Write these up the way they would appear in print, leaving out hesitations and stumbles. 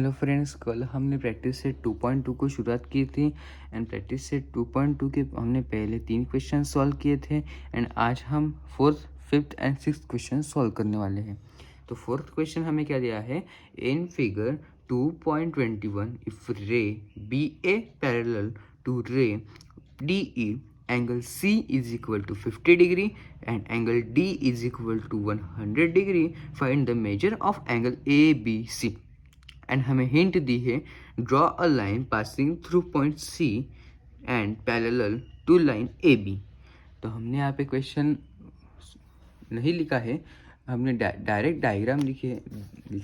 Hello friends, कल हमने practice set 2.2 को शुरुआत की थी एंड प्रैक्टिस सेट 2.2 के हमने पहले 3 क्वेश्चन सॉल्व किए थे एंड आज हम 4th, 5th and 6th question solve करने वाले हैं। तो 4th क्वेश्चन हमें क्या दिया है, इन फिगर 2.21 इफ रे बी ए पैरेलल टू रे D E angle C is equal to 50 degree and angle D is equal to 100 degree, find the measure of angle ABC। And हमें hint दी है, draw a line passing through point C and parallel to line AB। तो हमने यहाँ पे question नहीं लिखा है, हमने डायरेक्ट डायग्राम लिखी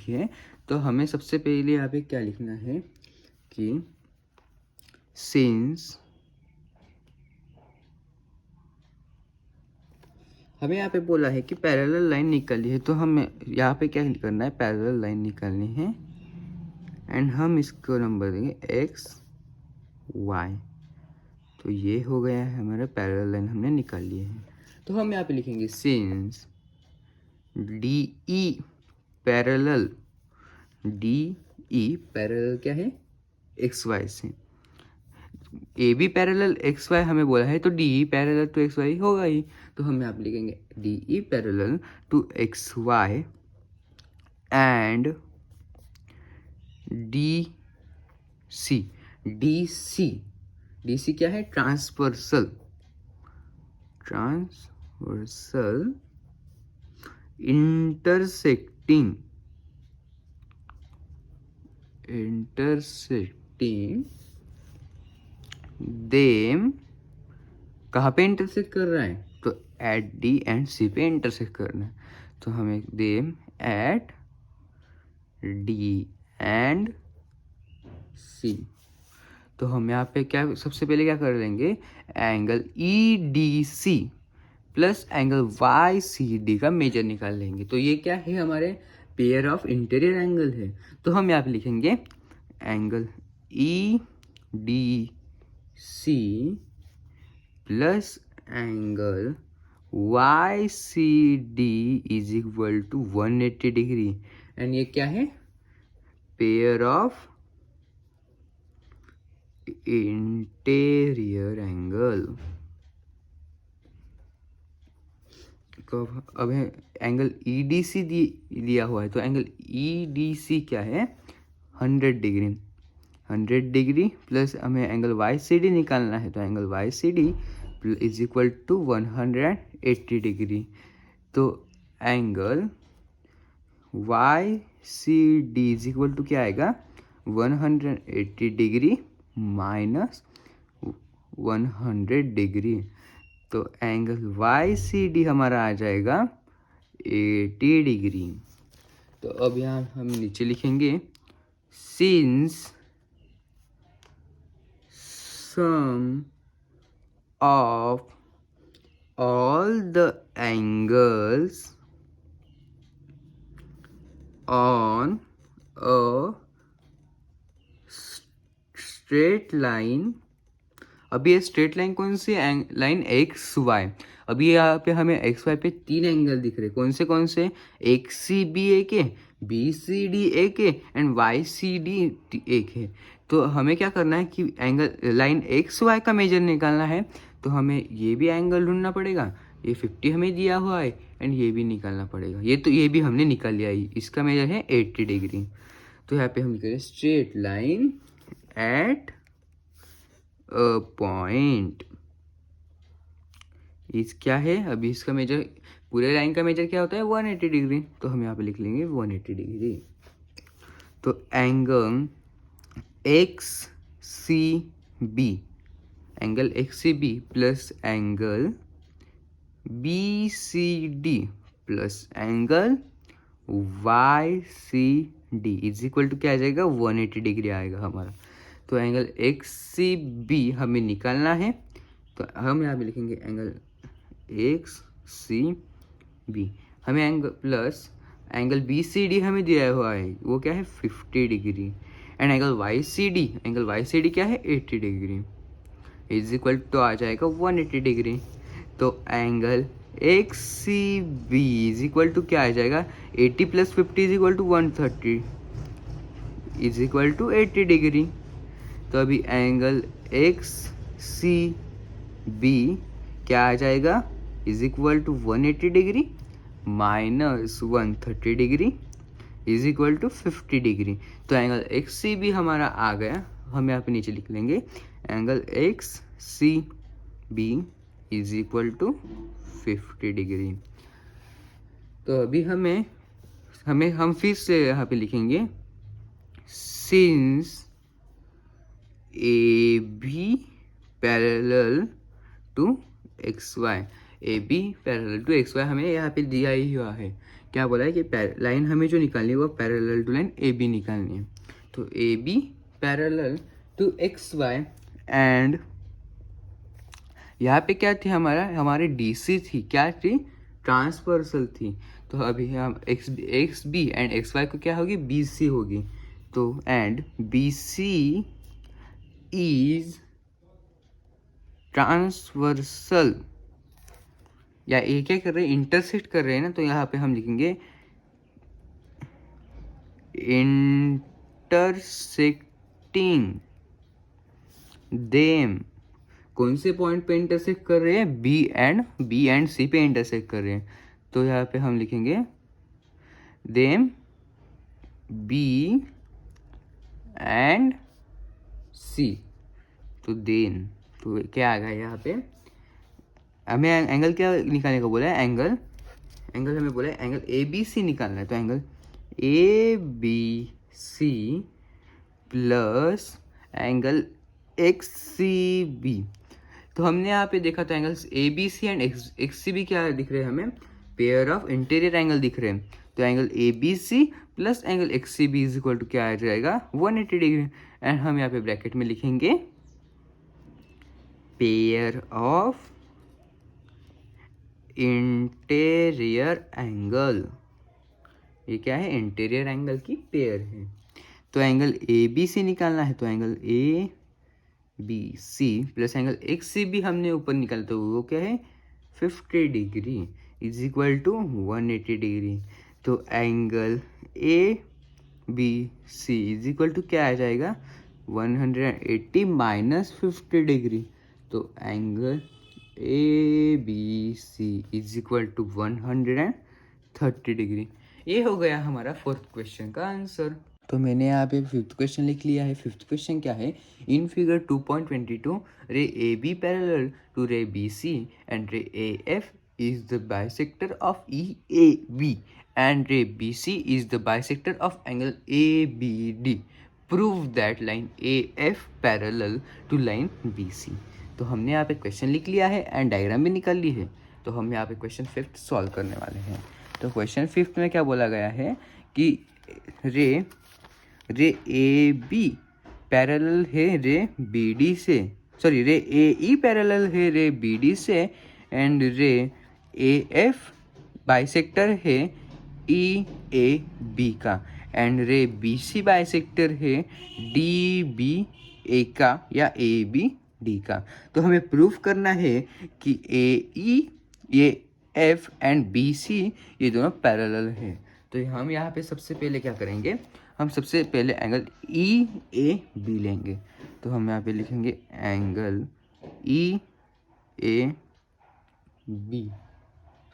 है। तो हमें सबसे पहले यहाँ पे क्या लिखना है कि सिंस हमें यहाँ पे बोला है कि पैरेलल लाइन निकाली है, तो हमें यहाँ पे क्या करना है, पैरेलल लाइन निकालनी है एंड हम इसको नंबर देंगे x y। तो ये हो गया है हमारा पैरेलल लाइन, हमने निकाल लिए हैं। तो हम यहाँ पे लिखेंगे सिंस डी ई पैरेलल क्या है, एक्स वाई से, A B parallel X Y हमें बोला है, तो D E parallel to X Y होगा ही। तो हम यहाँ पे लिखेंगे D E parallel to X Y and D C क्या है, ट्रांसवर्सल इंटरसेक्टिंग देम। कहाँ पे इंटरसेक्ट कर रहा है, तो एट डी एंड सी पे इंटरसेक्ट करना है। तो हमें देम एट डी एंड सी। तो हम यहाँ पे क्या सबसे पहले क्या कर लेंगे, angle E D C plus angle Y C D का मेजर निकाल लेंगे। तो ये क्या है, हमारे पेयर ऑफ इंटीरियर एंगल है। तो हम यहाँ पे लिखेंगे angle E D C plus angle Y C D is equal to 180 degree and ये क्या है, पेयर ऑफ इंटीरियर एंगल। अब है एंगल ई डी सी दिया हुआ है, तो एंगल ई डी सी क्या है, 100 डिग्री प्लस हमें एंगल वाई सी डी निकालना है, तो angle Y C D is equal to 180 degree. तो angle Y C D is equal to क्या आएगा, 180 डिग्री माइनस 100 डिग्री। तो एंगल वाई सी डी हमारा आ जाएगा 80 डिग्री। तो अब यहाँ हम नीचे लिखेंगे since sum of all the angles on a straight line. अभी ये स्ट्रेट लाइन कौन सी, लाइन एक्स वाई। अभी यहाँ पे हमें एक्स वाई पे 3 एंगल दिख रहे, कौन से, एक सी बी एक है, बी सी डी एक है एंड वाई सी डी एक है। तो हमें क्या करना है कि एंगल लाइन एक्स वाई का मेजर निकालना है। तो हमें ये भी एंगल ढूंढना पड़ेगा, ये 50 हमें दिया हुआ है एंड ये भी निकालना पड़ेगा। ये भी हमने निकाल लिया है, इसका मेजर है 80 डिग्री। तो यहाँ पे हम लिखेंगे straight line at a point इस क्या है, अभी इसका मेजर, पूरे लाइन का मेजर क्या होता है, 180 डिग्री। तो हम यहाँ पे लिख लेंगे 180 डिग्री। तो angle X C B plus angle B C D plus angle Y C D is equal to क्या आ जाएगा, 180 डिग्री आएगा हमारा। तो एंगल एक्स सी बी हमें निकालना है, तो हम यहाँ पे लिखेंगे एंगल एक्स सी बी, हमें angle plus angle B C D हमें दिया हुआ है, वो क्या है 50 degree and angle Y C D क्या है 80 डिग्री इज इक्वल टू आ जाएगा 180 डिग्री। तो angle X C B is equal to क्या आ जाएगा, 80 plus 50 is equal to 130 is equal to 80 degree. तो अभी एंगल एक्स सी बी क्या आ जाएगा, is equal to 180 degree minus 130 degree is equal to 50 degree. तो एंगल एक्स सी बी हमारा आ गया, हम यहाँ पे नीचे लिख लेंगे angle X C B is equal to 50 degree. तो अभी हम फिर से यहाँ पे लिखेंगे since A B parallel to X Y, A B parallel to X Y हमें यहाँ पे दिया ही हुआ है। क्या बोला है कि लाइन हमें जो निकालनी है वो parallel to line A B निकालनी है। तो A B parallel to X Y and यहाँ पे क्या थी हमारे डी सी थी, क्या थी, ट्रांसवर्सल थी। तो अभी हम X B and X Y को क्या होगी, बी सी होगी। तो and B C is transversal, या ये क्या कर रहे हैं, इंटरसेक्ट कर रहे हैं ना, तो यहाँ पे हम लिखेंगे इंटरसेक्टिंग देम। कौन से पॉइंट पे इंटरसेक्ट कर रहे हैं, बी एंड सी पे इंटरसेक्ट कर रहे हैं। तो यहाँ पे हम लिखेंगे देम बी एंड सी। तो देन, तो क्या आ गया यहाँ पे, हमें एंगल क्या निकालने को बोला है, एंगल हमें बोला है एंगल ए बी सी निकालना है। तो angle A B C plus angle X C B. तो हमने यहाँ पे देखा था angles A B C and X C B क्या दिख रहे हैं हमें, पेयर ऑफ इंटीरियर एंगल दिख रहे हैं। तो angle A B C plus angle X C B is equal to क्या आ जाएगा, 180 डिग्री। एंड हम यहाँ पे ब्रैकेट में लिखेंगे पेयर ऑफ इंटीरियर एंगल, ये क्या है, इंटीरियर एंगल की पेयर है। तो एंगल ए बी सी निकालना है, तो angle A B C plus angle X C B हमने ऊपर निकाला, तो वो क्या है, 50 degree is equal to 180 degree. तो angle A B C is equal to क्या आ जाएगा, 180 माइनस 50 डिग्री। तो angle A B C is equal to 130 degree. ये हो गया हमारा फोर्थ क्वेश्चन का आंसर। तो मैंने यहाँ पे फिफ्थ क्वेश्चन लिख लिया है। फिफ्थ क्वेश्चन क्या है, इन figure 2.22 ray A B parallel to ray B C and ray A F is the bisector of E A B and ray B C is the bisector of angle A B D. Prove that line A F parallel to line B C. तो हमने यहाँ पे question लिख लिया है and diagram भी निकाल ली है। तो हम यहाँ पे क्वेश्चन फिफ्थ सॉल्व करने वाले हैं। तो क्वेश्चन फिफ्थ में क्या बोला गया है कि रे ए बी पैरेलल है रे बी डी से, सॉरी रे ए ई पैरेलल है रे बी डी से and ray A F bisector है ई ए बी का and ray B C bisector है डी बी ए का या ए बी डी का। तो हमें प्रूफ करना है कि ए ई ये एफ एंड बी सी ये दोनों पैरेलल है। तो हम यहाँ पे सबसे पहले क्या करेंगे, हम सबसे पहले एंगल ई ए बी लेंगे। तो हम यहाँ पे लिखेंगे angle E A B,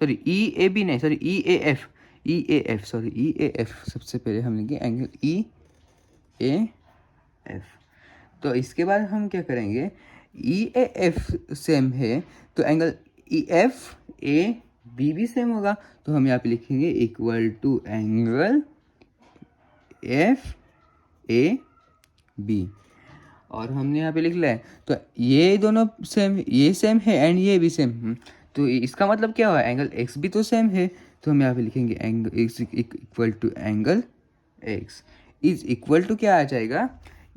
sorry E A B नहीं, sorry E A F, sorry E A F. सबसे पहले हम लेंगे एंगल ई ए एफ। तो इसके बाद हम क्या करेंगे, ई ए एफ सेम है तो angle E F A B भी सेम होगा। तो हम यहाँ पे लिखेंगे equal to angle F A B. और हमने यहाँ पे लिख लिया है तो ये दोनों सेम, ये सेम है एंड ये भी सेम। तो इसका मतलब क्या हुआ, एंगल एक्स भी तो सेम है। तो हम यहाँ पे लिखेंगे angle X equal to angle X is equal to क्या आ जाएगा,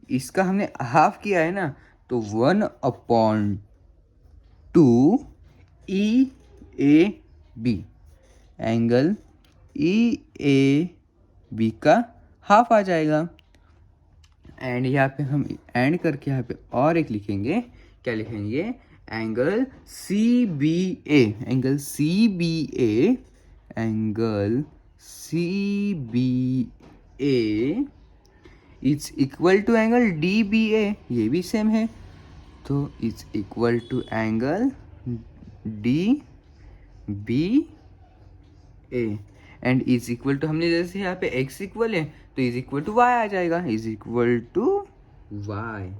इसका हमने हाफ किया है ना, तो 1/2 E A B, angle E A B का हाफ आ जाएगा। एंड यहाँ पे हम एंड करके यहाँ पे और एक लिखेंगे, क्या लिखेंगे, angle C B A, angle C B A, angle C B A it's equal to angle D B A, ये भी सेम है, तो it's equal to angle D B A and is equal to, हमने जैसे यहाँ पे x equal है तो इज इक्वल टू वाई आ जाएगा, इज इक्वल टू वाई।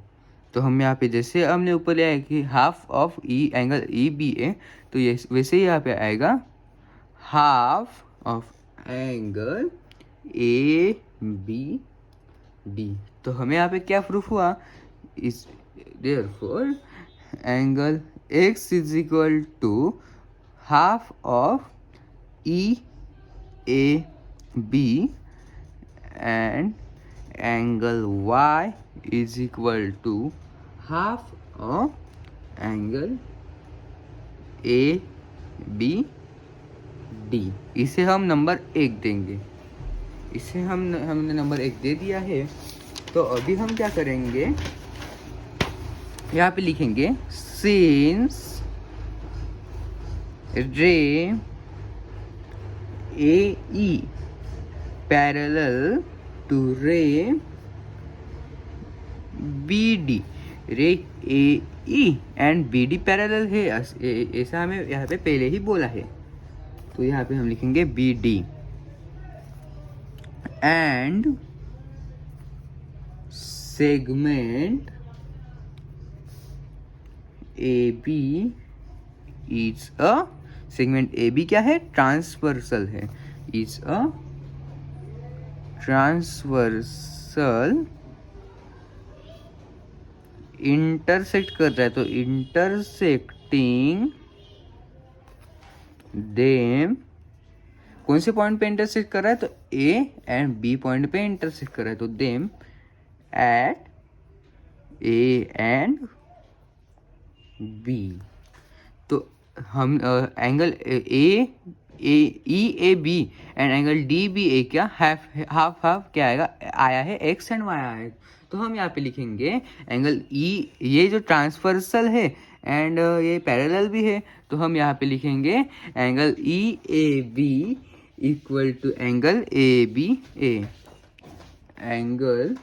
तो हम यहाँ पे जैसे हमने ऊपर लिया है कि half of E angle E B A, तो ये वैसे ही यहाँ पे आएगा half of angle A B D. तो हमें यहाँ पे क्या प्रूफ हुआ, is therefore angle x is equal to half of E A B and angle y is equal to half of angle a b d। इसे हम number 1 देंगे, इसे हमने नंबर 1 दे दिया है। तो अभी हम क्या करेंगे, यहाँ पे लिखेंगे since ray AE parallel to ray BD, रे AE एंड BD पैरेलल है, ऐसा हमें यहाँ पे पहले ही बोला है। तो यहाँ पे हम लिखेंगे BD and segment AB is a, segment AB क्या है, ट्रांसवर्सल है, इज अ ट्रांसवर्सल इंटरसेक्ट कर रहा है, तो इंटरसेक्टिंग देम, कौन से पॉइंट पे इंटरसेक्ट कर रहा है, तो ए एंड बी पॉइंट पे इंटरसेक्ट कर रहा है, तो them at A and B. तो हम angle A E A B and angle D B A क्या हाफ क्या आएगा, आया है एक्स एंड वाई आया है। तो हम यहाँ पे लिखेंगे एंगल ई, ये जो ट्रांसवर्सल है एंड ये पैरेलल भी है, तो हम यहाँ पे लिखेंगे angle E A B equal to angle A B A, angle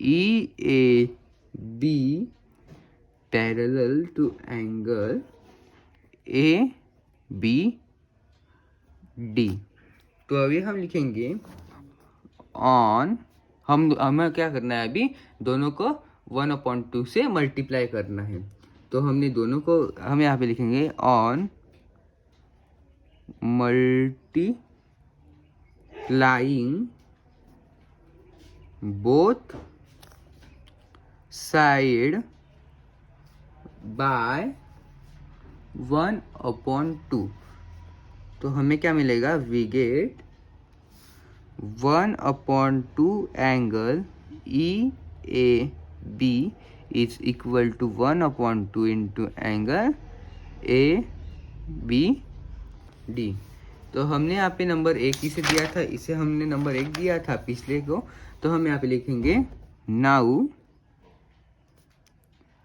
E A B parallel to angle A B D. तो अभी हम लिखेंगे ऑन, हमें क्या करना है, अभी दोनों को 1/2 से मल्टीप्लाई करना है। तो हमने दोनों को, हम यहाँ पे लिखेंगे on multiplying both side by 1/2। तो हमें क्या मिलेगा, we get 1/2 angle E A B is equal to 1/2 into angle A B D. तो हमने यहाँ पे नंबर 1 इसे दिया था, इसे हमने नंबर 1 दिया था पिछले को, तो हम यहाँ पे लिखेंगे now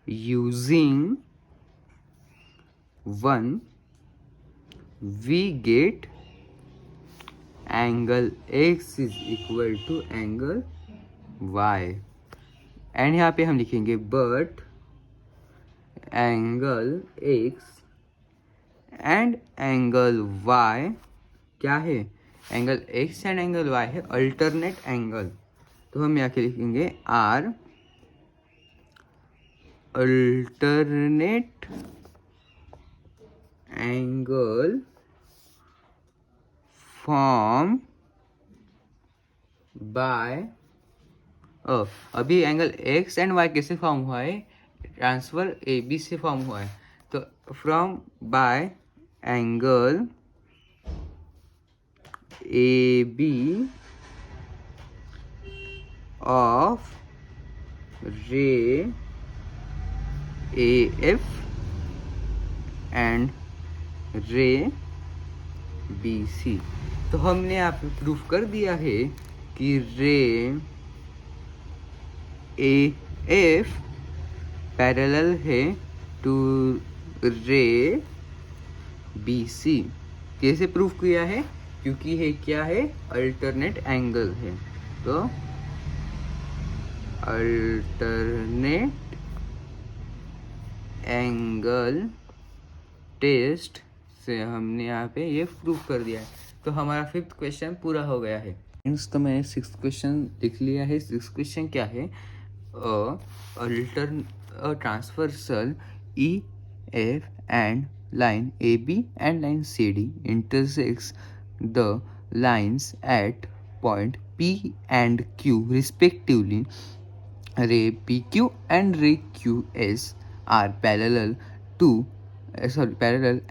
using 1 we get angle x is equal to angle y and यहाँ पे हम लिखेंगे but angle x and angle y क्या है, angle x and angle y है अल्टरनेट एंगल। तो हम यहाँ के लिखेंगे are alternate angle form by, अभी एंगल एक्स एंड वाई कैसे फॉर्म हुआ है, ट्रांसफर ए बी से फॉर्म हुआ है। तो from by angle A B of ray A F and ray B C. तो हमने यहाँ पे प्रूफ कर दिया है कि रे ए एफ पैरेलल है टू रे बी सी। कैसे प्रूफ किया है, क्योंकि है क्या है, अल्टरनेट एंगल है। तो अल्टरनेट एंगल टेस्ट से हमने यहाँ पे ये प्रूव कर दिया है। तो हमारा 5th क्वेश्चन पूरा हो गया है। तो मैंने 6th क्वेश्चन लिख लिया है। 6th क्वेश्चन क्या है? Transversal E F and line AB and line CD intersects the lines at point P and Q respectively. Ray PQ and ray QS are parallel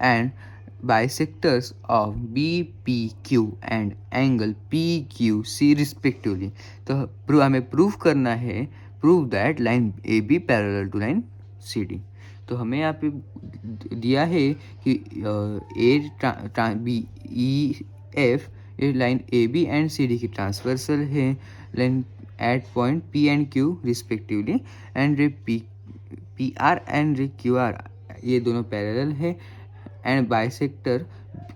and bisectors of BPQ and angle PQC respectively. तो हमें prove करना है, prove that line AB parallel to line CD। तो हमें यहाँ पे दिया है कि EF ये लाइन AB एंड CD की ट्रांसवर्सल है, line at point P and Q respectively, and ray PR and ray QR ये दोनों पैरेलल है, and bisector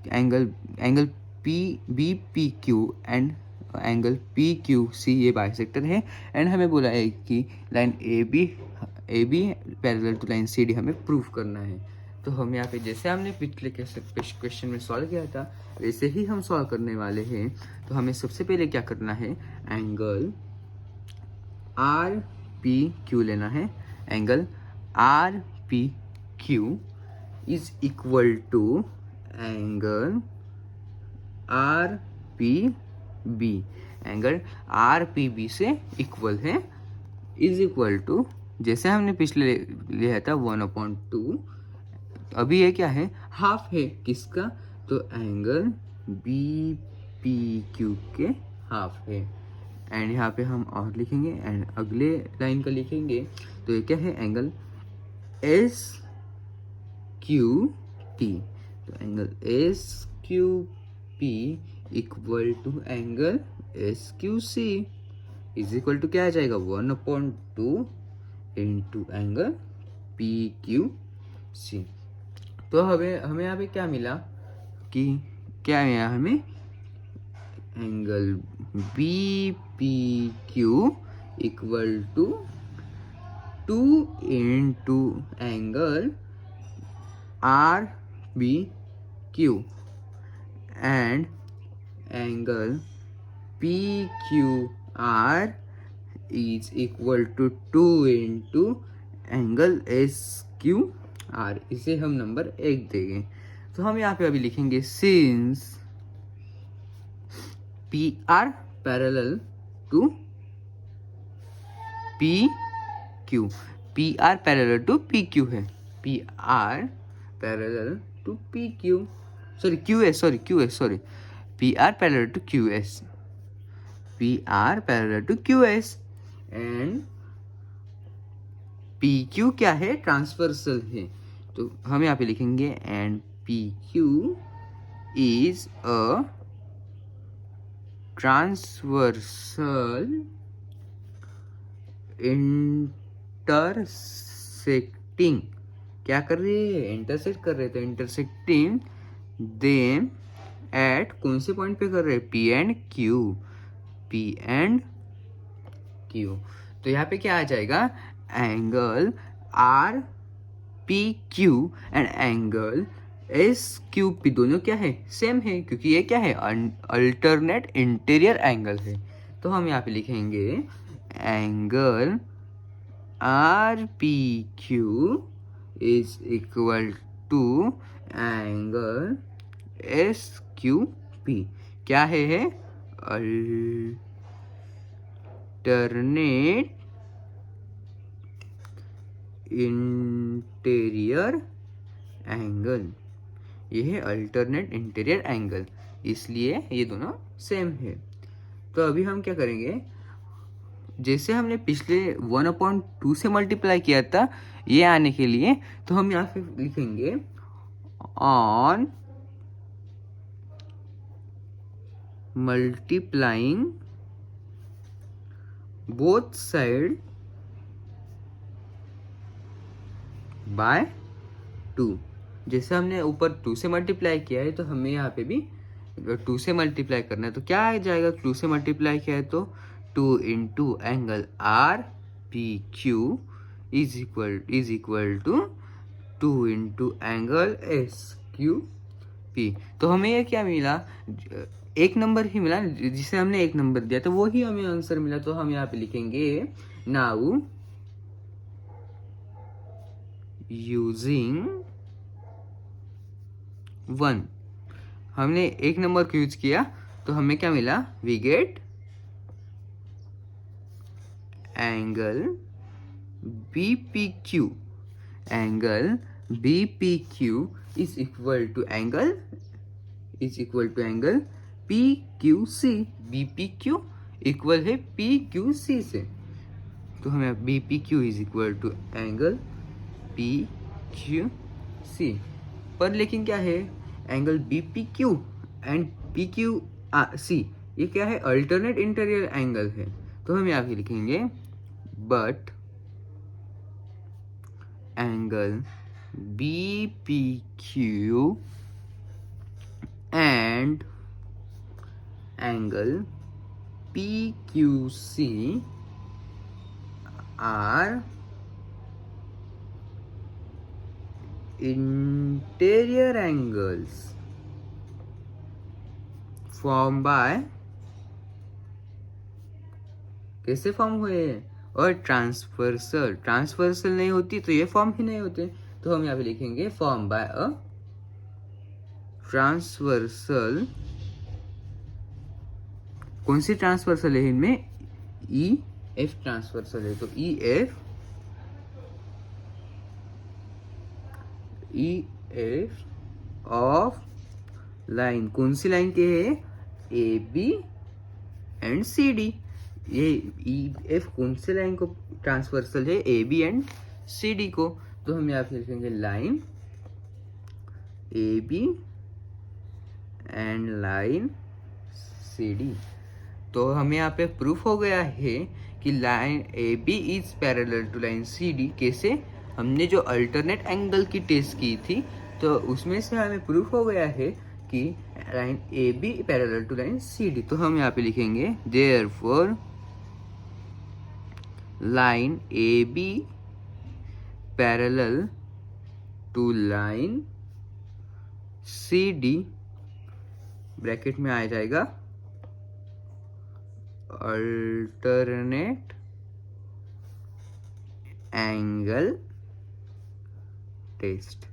angle BPQ and angle PQC ये बाइसेक्टर है। एंड हमें बोला है कि line AB parallel to line CD हमें प्रूफ करना है। तो हम यहाँ पे जैसे हमने पिछले क्वेश्चन में सॉल्व किया था वैसे ही हम सॉल्व करने वाले हैं। तो हमें सबसे पहले क्या करना है, एंगल RPQ लेना है। Angle RPQ is equal to angle RPB। Angle RPB से इक्वल है, इज इक्वल टू जैसे हमने पिछले लिया था 1/2। अभी ये क्या है, हाफ है किसका, तो एंगल BPQ के हाफ है। एंड यहाँ पे हम और लिखेंगे एंड अगले लाइन का लिखेंगे। तो ये क्या है, एंगल SQP। तो angle SQP equal to angle SQC is equal to क्या आ जाएगा, 1/2 इंटू एंगल PQC। तो हमें यहाँ पे क्या मिला कि क्या मिला हमें, angle BPQ equal to 2 into angle RBQ and angle PQR is equal to 2 into angle SQR। इसे हम नंबर 1 देंगे। तो हम यहाँ पे अभी लिखेंगे since PR parallel to PQ, PR parallel to PQ है, PR parallel to PQ QS PR parallel to QS, PR parallel to QS and PQ क्या है, ट्रांसवर्सल है। तो हम यहाँ पे लिखेंगे and PQ is a transversal intersecting, क्या कर रही है, इंटरसेक्ट कर रहे थे, इंटरसेक्टिंग देम एट कौन से पॉइंट पे कर रहे हैं, P एंड Q। तो यहाँ पे क्या आ जाएगा, angle RPQ and angle SQP दोनों क्या है, सेम है, क्योंकि ये क्या है, अल्टरनेट इंटीरियर एंगल है। तो हम यहाँ पे लिखेंगे angle RPQ is equal to angle SQP, क्या है अल्टरनेट इंटीरियर एंगल। ये है अल्टरनेट इंटीरियर एंगल, इसलिए ये दोनों सेम है। तो अभी हम क्या करेंगे, जैसे हमने पिछले 1/2 से मल्टीप्लाई किया था ये आने के लिए, तो हम यहाँ पे लिखेंगे on multiplying both side bye 2। जैसे हमने ऊपर 2 से मल्टीप्लाई किया है तो हमें यहाँ पे भी 2 से मल्टीप्लाई करना है। तो क्या आ जाएगा, 2 से मल्टीप्लाई किया है तो 2 into angle P Q is equal to 2 into angle S Q P. तो हमें ये क्या मिला, एक नंबर ही मिला, जिसे हमने एक नंबर दिया तो वो ही हमें आंसर मिला। तो हम यहाँ पे लिखेंगे नाउ यूजिंग 1, हमने एक नंबर को यूज किया तो हमें क्या मिला, we get angle BPQ, angle BPQ is equal to angle PQC। BPQ equal है PQC से, तो हमें BPQ is equal to angle PQC। पर लेकिन क्या है, एंगल BPQ एंड PQC ये क्या है, अल्टरनेट इंटीरियर एंगल है। तो हम यहाँ पे लिखेंगे but angle BPQ and angle PQC are interior angles formed by, कैसे फॉर्म हुए, और ट्रांसवर्सल नहीं होती तो ये फॉर्म ही नहीं होते। तो हम यहाँ पे लिखेंगे फॉर्म बाय अ ट्रांसवर्सल, कौन सी ट्रांसवर्सल है इनमें, EF ट्रांसवर्सल है, तो EF ऑफ लाइन, कौन सी लाइन के है, AB एंड CD। ये EF कौन से लाइन को ट्रांसवर्सल है, AB एंड CD को। तो हम यहाँ पे लिखेंगे line AB and line CD। तो हमें यहाँ पे प्रूफ हो गया है कि line AB is parallel to line CD। कैसे, हमने जो अल्टरनेट एंगल की टेस्ट की थी तो उसमें से हमें प्रूफ हो गया है कि line AB parallel to line CD। तो हम यहाँ पे लिखेंगे therefore line AB parallel to line CD, bracket में आ जाएगा अल्टरनेट एंगल टेस्ट।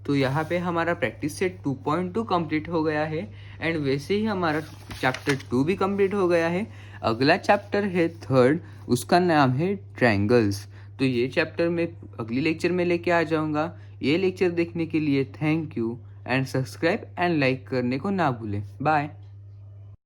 तो यहाँ पे हमारा प्रैक्टिस सेट 2.2 कंप्लीट हो गया है एंड वैसे ही हमारा चैप्टर 2 भी कंप्लीट हो गया है। अगला चैप्टर है 3rd, उसका नाम है ट्रायंगल्स। तो ये चैप्टर मैं अगली लेक्चर में लेके आ जाऊँगा। ये लेक्चर देखने के लिए thank you and subscribe and like करने को ना भूलें। बाय।